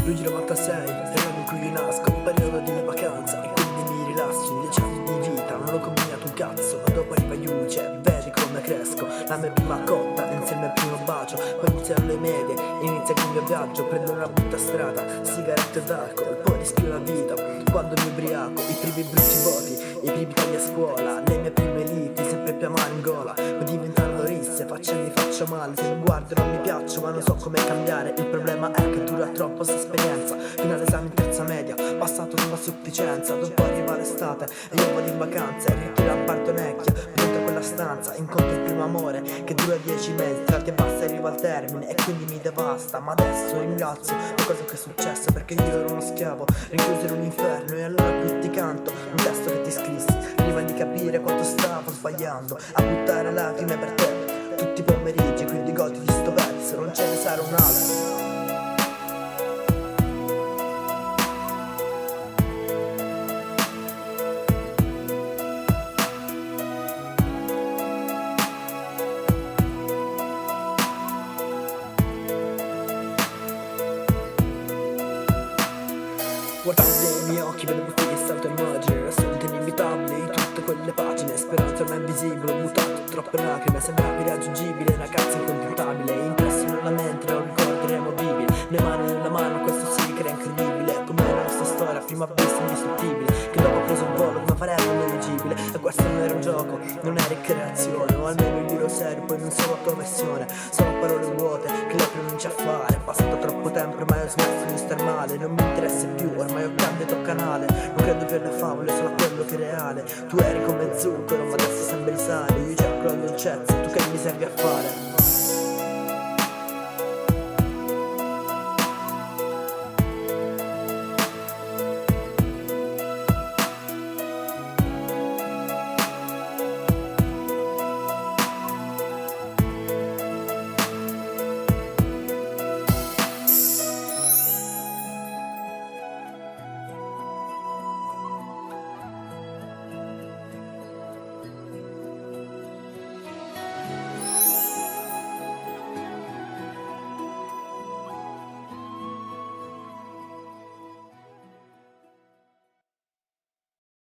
Luigi 96, è l'anno in cui io nasco, un periodo di vacanza e quindi mi rilasso. 10 anni di vita, non ho combinato un cazzo, ma dopo arriva Yuce, vedi come cresco. La mia prima cotta, insieme al primo bacio, poi iniziano le medie, inizia il mio viaggio. Prendo una brutta strada, sigarette d'alcol, poi rischio la vita. Quando mi ubriaco, i primi brutti voti, i primi tagli a scuola, le mie prime liti, sempre più amare in gola. Poi diventano risse, mi faccio male, se mi guardo non mi piaccio, ma non so come cambiare. Il problema è che dura troppo sta esperienza, fino all'esame in terza media, passato con la sufficienza. Dopo arriva l'estate e io vado in vacanza, e ritiro a Bardonecchia, dentro quella stanza incontro il primo amore che dura 10 mesi, alti e bassi arriva al termine e quindi mi devasta. Ma adesso ringrazio per quello che è successo, perché io ero uno schiavo, rinchiuso in un inferno. E allora qui ti canto un testo che ti scrissi prima di capire quanto stavo sbagliando a buttare lacrime per te tutti i pomeriggi, quindi goditi sto verso, non ce ne sarà un altro. Guardando nei miei occhi vedo buffie e salto immagini, riassunte inimitabili, tutte quelle pagine, speranza ormai invisibile, mutato, troppe lacrime, sembravi irraggiungibile, una cazzo incontentabile, impressi nella mente, non ricordi removibili, le mani nella mano, questo sì che era incredibile, come la nostra storia, prima vista indistruttibile, che dopo ha preso il volo come farello inelegibile, e questo non era un gioco, non era ricreazione, o almeno io ero serio, poi non sono professione, sono parole vuote che lei pronuncia a fare, è passato troppo tempo, ormai ho smesso di star male, non mi interessa più, ormai ho cambiato canale, non credo più alle favole, solo a quello che è reale. Tu eri come zucchero, ma adesso sembri sale, io cerco la dolcezza, tu che mi servi a fare?